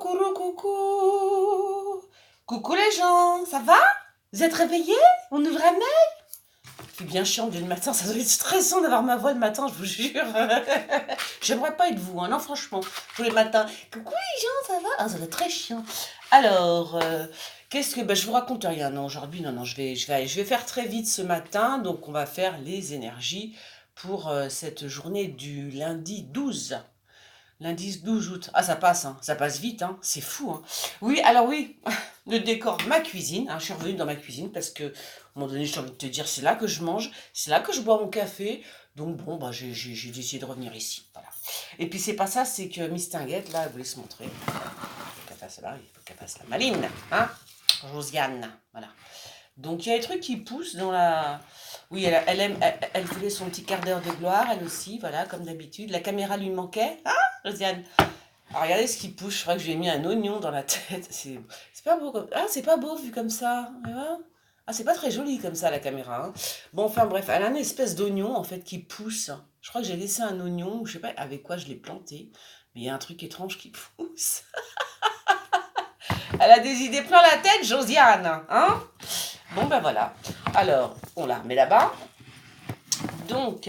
coucou, coucou. Coucou les gens, ça va? Vous êtes réveillés? On ouvre un œil? C'est bien chiant dès le matin, ça doit être stressant d'avoir ma voix le matin, je vous jure. J'aimerais pas être vous, hein, non franchement, tous les matins. Coucou les gens, ça va? Ah, ça doit être très chiant. Alors, qu'est-ce que... je vous raconte rien, non, aujourd'hui, non, je vais faire très vite ce matin, donc on va faire les énergies pour cette journée du lundi 12. Lundi 12 août. Ah, ça passe, hein. Ça passe vite, hein. C'est fou, hein. Oui, alors oui, le décor de ma cuisine. Hein. Je suis revenue dans ma cuisine parce que, à un moment donné, j'ai envie de te dire, c'est là que je mange, c'est là que je bois mon café. Donc bon, j'ai décidé de revenir ici. Voilà. Et puis c'est pas ça, c'est que Miss Tinguette, là, elle voulait se montrer. Il faut qu'elle fasse là, il faut qu'elle fasse la maline, hein. Josiane, voilà. Donc il y a des trucs qui poussent dans la... Oui, elle voulait son petit quart d'heure de gloire, elle aussi, voilà, comme d'habitude. La caméra lui manquait, hein, Josiane? Alors regardez ce qui pousse, je crois que j'ai mis un oignon dans la tête. C'est pas beau comme... Ah, c'est pas beau vu comme ça. Ah, c'est pas très joli comme ça la caméra. Hein. Bon, enfin bref, elle a une espèce d'oignon en fait qui pousse. Je crois que j'ai laissé un oignon, je sais pas avec quoi je l'ai planté. Mais il y a un truc étrange qui pousse. Elle a des idées plein la tête, Josiane. Hein? Bon, ben voilà. Alors, on la remet là-bas. Donc,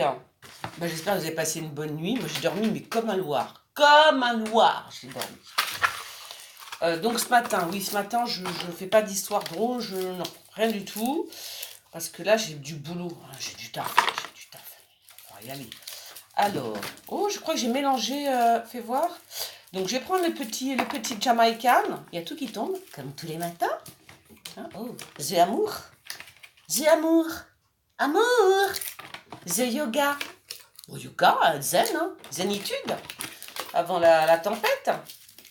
j'espère que vous avez passé une bonne nuit. Moi, j'ai dormi, mais comme un loir. Comme un loir, j'ai dormi. Donc, ce matin, je ne fais pas d'histoire drôle. Non, rien du tout. Parce que là, j'ai du boulot. J'ai du taf. On va y aller. Alors, oh, je crois que j'ai mélangé. Fais voir. Donc, je vais prendre le petit Jamaican. Il y a tout qui tombe, comme tous les matins. Hein, oh, the amour. The amour. Amour. The yoga. Oh, yoga, zen, hein. Zenitude. Avant la tempête.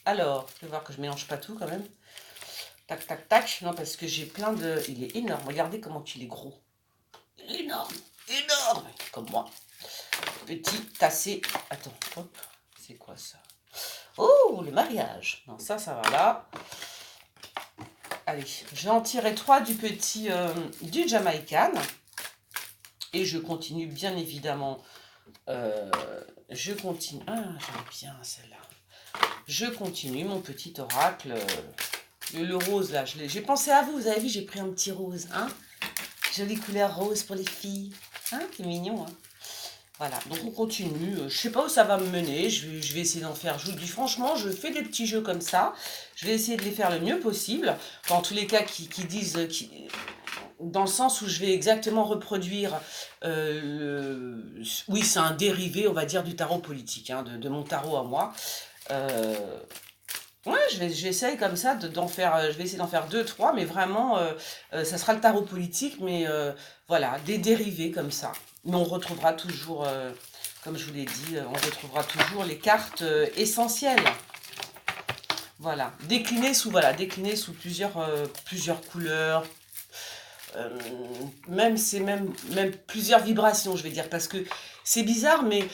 Alors, je vais voir que je mélange pas tout quand même. Tac, tac, tac. Non, parce que j'ai plein de... Il est énorme. Regardez comment il est gros. Énorme. Énorme. Comme moi. Petit tassé. Attends, hop. C'est quoi ça? Oh, le mariage. Non, ça va là. Allez, je vais en tirer 3 du petit... du Jamaican. Et je continue, bien évidemment. Je continue. Ah, j'aime bien celle-là. Je continue mon petit oracle. Le rose, là. J'ai pensé à vous. Vous avez vu, j'ai pris un petit rose. Hein, jolie couleur rose pour les filles. Hein, c'est mignon. Hein, voilà. Donc, on continue. Je sais pas où ça va me mener. Je vais essayer d'en faire. Je vous dis franchement, je fais des petits jeux comme ça. Je vais essayer de les faire le mieux possible. Dans tous les cas, qui disent... dans le sens où je vais exactement reproduire, oui, c'est un dérivé, on va dire, du tarot politique, hein, de mon tarot à moi. Ouais, j'essaye comme ça d'en faire, je vais essayer d'en faire 2, 3, mais vraiment, ça sera le tarot politique, mais voilà, des dérivés comme ça. Mais on retrouvera toujours, comme je vous l'ai dit, on retrouvera toujours les cartes essentielles. Voilà, déclinées sous plusieurs couleurs, même plusieurs vibrations, je vais dire, parce que c'est bizarre, mais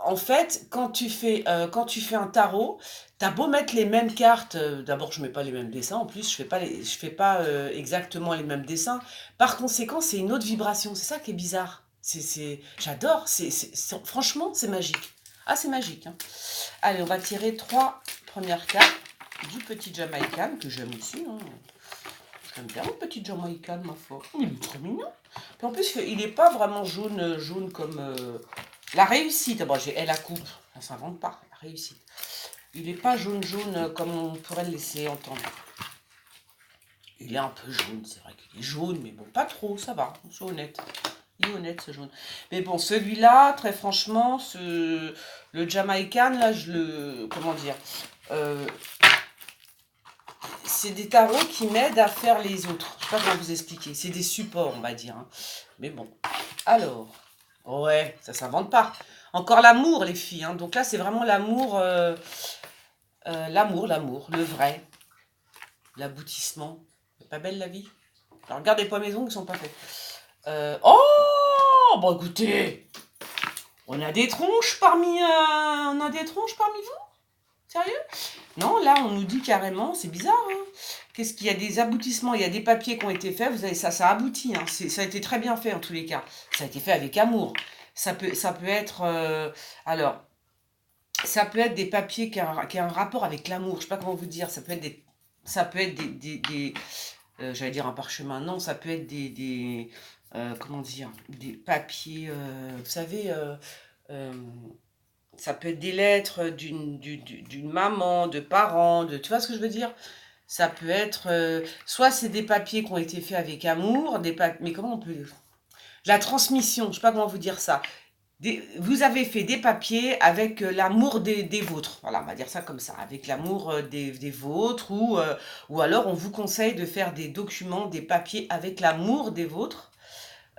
en fait, quand tu fais un tarot, t'as beau mettre les mêmes cartes, d'abord je mets pas les mêmes dessins, en plus je fais pas exactement les mêmes dessins, par conséquent c'est une autre vibration, c'est ça qui est bizarre, j'adore, franchement c'est magique, ah c'est magique, hein. Allez, on va tirer 3 premières cartes du petit Jamaican, que j'aime aussi, hein. J'aime bien mon petit Jamaïcain, ma foi. Il est trop mignon. Puis en plus, il n'est pas vraiment jaune comme la réussite. Bon, j'ai la coupe. Ça ne s'invente pas, la réussite. Il n'est pas jaune comme on pourrait le laisser entendre. Il est un peu jaune, c'est vrai qu'il est jaune, mais bon, pas trop, ça va. C'est honnête. Il est honnête, ce jaune. Mais bon, celui-là, très franchement, le Jamaïcain, là, comment dire, c'est des tarots qui m'aident à faire les autres. Je ne sais pas comment vous expliquer. C'est des supports, on va dire. Hein. Mais bon. Alors. Ouais, ça ne s'invente pas. Encore l'amour, les filles. Hein. Donc là, c'est vraiment l'amour. L'amour. Le vrai. L'aboutissement. C'est pas belle la vie? Alors, regardez pas mes ongles, ils sont pas faits. Oh, bon, écoutez. On a des tronches parmi vous? Sérieux? Non, là, on nous dit carrément, c'est bizarre, hein. Qu'est-ce qu'il y a des aboutissements, il y a des papiers qui ont été faits, vous avez ça aboutit, hein. Ça a été très bien fait en tous les cas. Ça a été fait avec amour. Ça peut être, alors, ça peut être des papiers qui a un rapport avec l'amour. Je sais pas comment vous dire. Ça peut être j'allais dire un parchemin. Non, ça peut être comment dire, des papiers. Vous savez, euh, ça peut être des lettres d'une maman, de parents, tu vois ce que je veux dire? Ça peut être, soit c'est des papiers qui ont été faits avec amour, mais comment on peut, la transmission, je sais pas comment vous dire ça. Vous avez fait des papiers avec l'amour des vôtres. Voilà, on va dire ça comme ça, avec l'amour des vôtres, ou alors on vous conseille de faire des documents, des papiers avec l'amour des vôtres.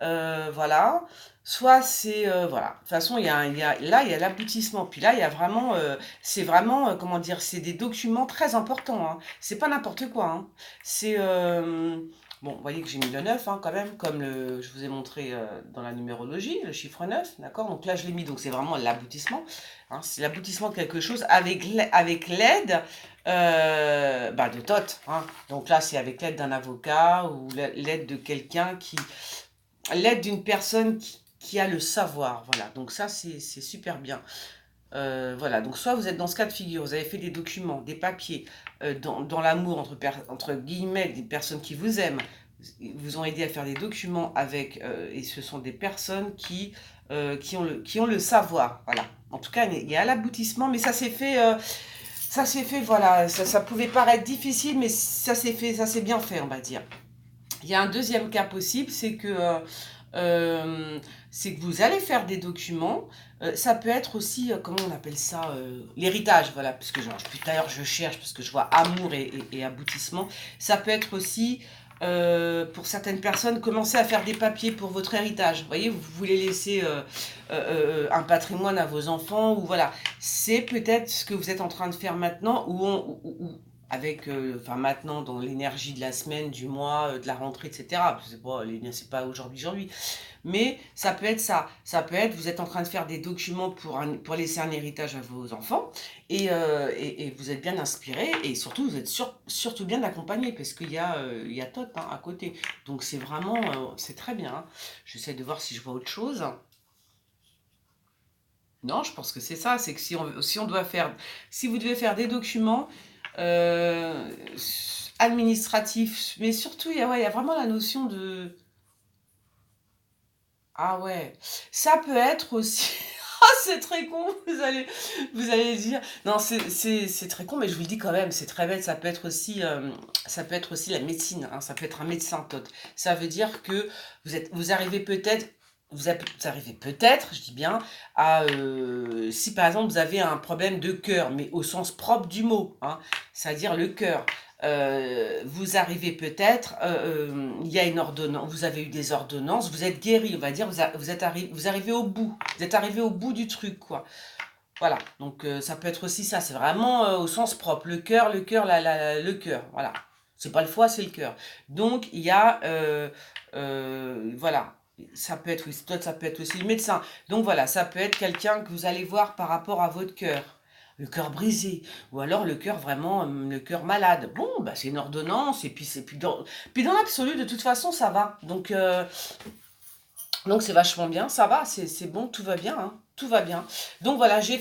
Voilà. Soit c'est, voilà. De toute façon, là, il y a l'aboutissement. Puis là, il y a vraiment, c'est vraiment, comment dire, c'est des documents très importants, hein. C'est pas n'importe quoi, hein. C'est, bon, vous voyez que j'ai mis le 9, hein, quand même, comme je vous ai montré dans la numérologie, le chiffre 9, d'accord? Donc là, je l'ai mis, donc c'est vraiment l'aboutissement, hein. C'est l'aboutissement de quelque chose avec l'aide bah, de Thoth, hein. Donc là, c'est avec l'aide d'un avocat ou l'aide de quelqu'un l'aide d'une personne qui a le savoir, voilà. Donc ça, c'est super bien. Voilà, donc soit vous êtes dans ce cas de figure, vous avez fait des documents, des papiers, dans l'amour entre guillemets, des personnes qui vous aiment, vous ont aidé à faire des documents avec, et ce sont des personnes qui ont le savoir, voilà. En tout cas, il y a l'aboutissement, mais ça s'est fait, voilà, ça pouvait paraître difficile, mais ça s'est bien fait, on va dire. Il y a un deuxième cas possible, c'est que vous allez faire des documents. Ça peut être aussi, comment on appelle ça, l'héritage, voilà, parce que d'ailleurs je cherche, parce que je vois amour et aboutissement. Ça peut être aussi, pour certaines personnes, commencer à faire des papiers pour votre héritage. Vous voyez, vous voulez laisser un patrimoine à vos enfants, ou voilà. C'est peut-être ce que vous êtes en train de faire maintenant, avec, enfin maintenant, dans l'énergie de la semaine, du mois, de la rentrée, etc. C'est pas aujourd'hui. Mais ça peut être ça. Ça peut être, vous êtes en train de faire des documents pour laisser un héritage à vos enfants, et vous êtes bien inspiré, et surtout, vous êtes surtout bien accompagné, parce il y a Tot, hein, à côté. Donc c'est vraiment, c'est très bien, hein. J'essaie de voir si je vois autre chose. Non, je pense que c'est ça. C'est que si vous devez faire des documents euh, administratifs, mais surtout, ouais, il y a vraiment la notion de... Ah ouais, ça peut être aussi... Ah, c'est très con, vous allez dire. Non, c'est très con, mais je vous le dis quand même, c'est très bête. Ça peut être aussi la médecine, hein, ça peut être un médecin, Todd. Ça veut dire que vous arrivez peut-être, vous arrivez peut-être, je dis bien, si par exemple vous avez un problème de cœur, mais au sens propre du mot, hein, c'est-à-dire le cœur. Vous arrivez peut-être, il y a une ordonnance, vous avez eu des ordonnances, vous êtes guéri, on va dire, vous arrivez au bout, vous êtes arrivé au bout du truc, quoi. Voilà, donc ça peut être aussi ça, c'est vraiment au sens propre, le cœur, voilà. C'est pas le foie, c'est le cœur. Donc il y a, voilà, ça peut être, oui, ça peut être aussi le médecin. Donc voilà, ça peut être quelqu'un que vous allez voir par rapport à votre cœur. Le cœur brisé, ou alors le cœur vraiment, le cœur malade. Bon, bah c'est une ordonnance, et puis puis dans l'absolu, de toute façon, ça va. Donc c'est vachement bien, ça va, c'est bon, tout va bien, hein, tout va bien. Donc voilà, j'ai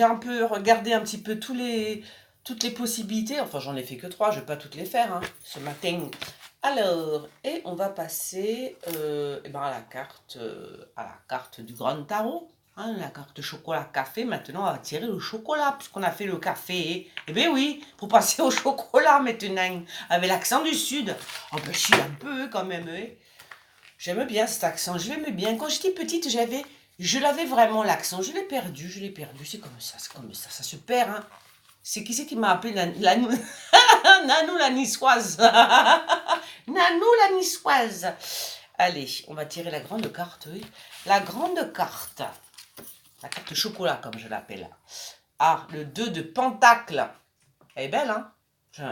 un peu regardé un petit peu toutes les possibilités. Enfin, j'en ai fait que trois, je vais pas toutes les faire, hein, ce matin. Alors, et on va passer eh ben à la carte du Grand Tarot, hein, la carte chocolat café. Maintenant, on va tirer le chocolat, puisqu'on a fait le café. Eh bien oui, pour passer au chocolat maintenant, avec l'accent du Sud. Oh ben, je suis un peu quand même, hein. J'aime bien cet accent, je l'aimais bien. Quand j'étais petite, je l'avais vraiment l'accent. Je l'ai perdu. C'est comme ça se perd, hein. C'est qui c'est qui m'a appelé Nanou la niçoise. Nanou la niçoise. Allez, on va tirer la grande carte, oui. La grande carte. La carte chocolat, comme je l'appelle. Ah, le 2 de pentacle. Elle est belle, hein.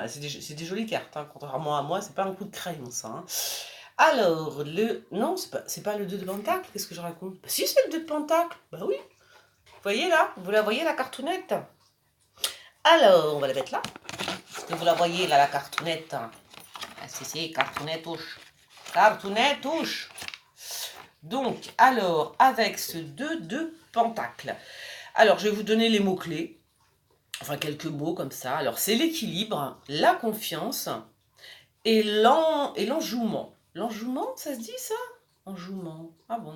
C'est des jolies cartes, hein. Contrairement à moi, c'est pas un coup de crayon, ça, hein. Alors, non, c'est pas le 2 de Pentacle, qu'est-ce que je raconte? Bah, si, c'est le 2 de Pentacle, bah oui. Vous voyez là? Vous la voyez, la cartoonette? Alors, on va la mettre là. Est-ce que vous la voyez, là, la cartoonette? Ah, si, cartoonette touche. Cartoonette touche. Donc, alors, avec ce 2 de Pentacle. Alors, je vais vous donner les mots-clés. Enfin, quelques mots comme ça. Alors, c'est l'équilibre, la confiance et l'enjouement. L'enjouement, ça se dit ça? Enjouement. Ah bon?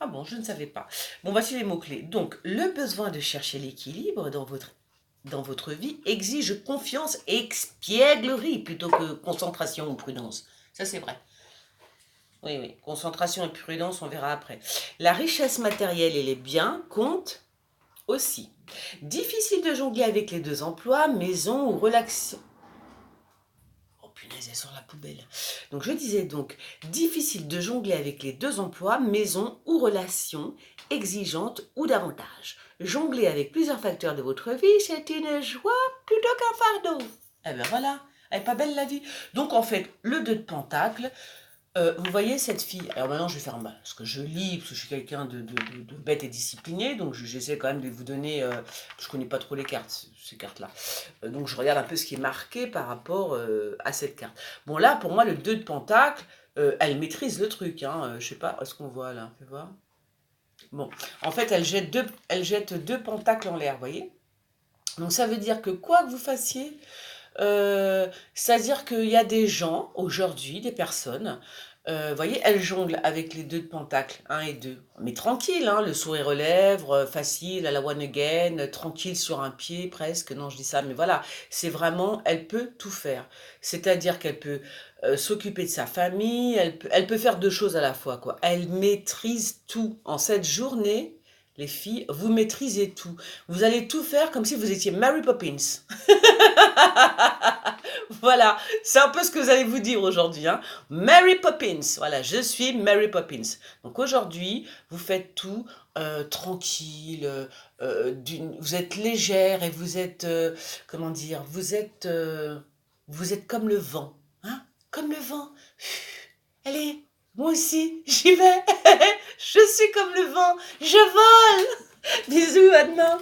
Ah bon, je ne savais pas. Bon, voici les mots-clés. Donc, le besoin de chercher l'équilibre dans votre vie exige confiance et espièglerie plutôt que concentration ou prudence. Ça, c'est vrai. Oui, oui. Concentration et prudence, on verra après. La richesse matérielle et les biens comptent aussi. Difficile de jongler avec les deux emplois, maison ou relaxation. Oh punaise, elles sont la poubelle. Donc je disais donc, difficile de jongler avec les deux emplois, maison ou relations exigeantes ou davantage. Jongler avec plusieurs facteurs de votre vie, c'est une joie plutôt qu'un fardeau. Eh ben voilà, elle est pas belle la vie. Donc en fait, le 2 de Pentacle, vous voyez cette fille, alors maintenant je vais faire ce que je lis, parce que je suis quelqu'un de bête et discipliné, donc j'essaie quand même de vous donner, je connais pas trop les cartes, ces cartes-là, donc je regarde un peu ce qui est marqué par rapport à cette carte. Bon là, pour moi, le 2 de Pentacle, elle maîtrise le truc, hein, je sais pas, est-ce qu'on voit là, on peut voir. Bon, en fait, elle jette deux pentacles en l'air, vous voyez. Donc ça veut dire que quoi que vous fassiez, c'est-à-dire qu'il y a des gens, aujourd'hui, des personnes, vous voyez, elles jonglent avec les 2 de Pentacle, 1 et 2. Mais tranquille, hein, le sourire aux lèvres, facile, à la one again, tranquille sur un pied presque. Non, je dis ça, mais voilà, c'est vraiment, elle peut tout faire. C'est-à-dire qu'elle peut s'occuper de sa famille, elle peut faire deux choses à la fois, quoi. Elle maîtrise tout. En cette journée, les filles, vous maîtrisez tout. Vous allez tout faire comme si vous étiez Mary Poppins. Voilà, c'est un peu ce que vous allez vous dire aujourd'hui, hein. Mary Poppins, voilà, je suis Mary Poppins. Donc aujourd'hui, vous faites tout tranquille, vous êtes légère et vous êtes, comment dire, vous êtes comme le vent, hein, comme le vent. Allez, moi aussi, j'y vais, je suis comme le vent, je vole. Bisous, à demain.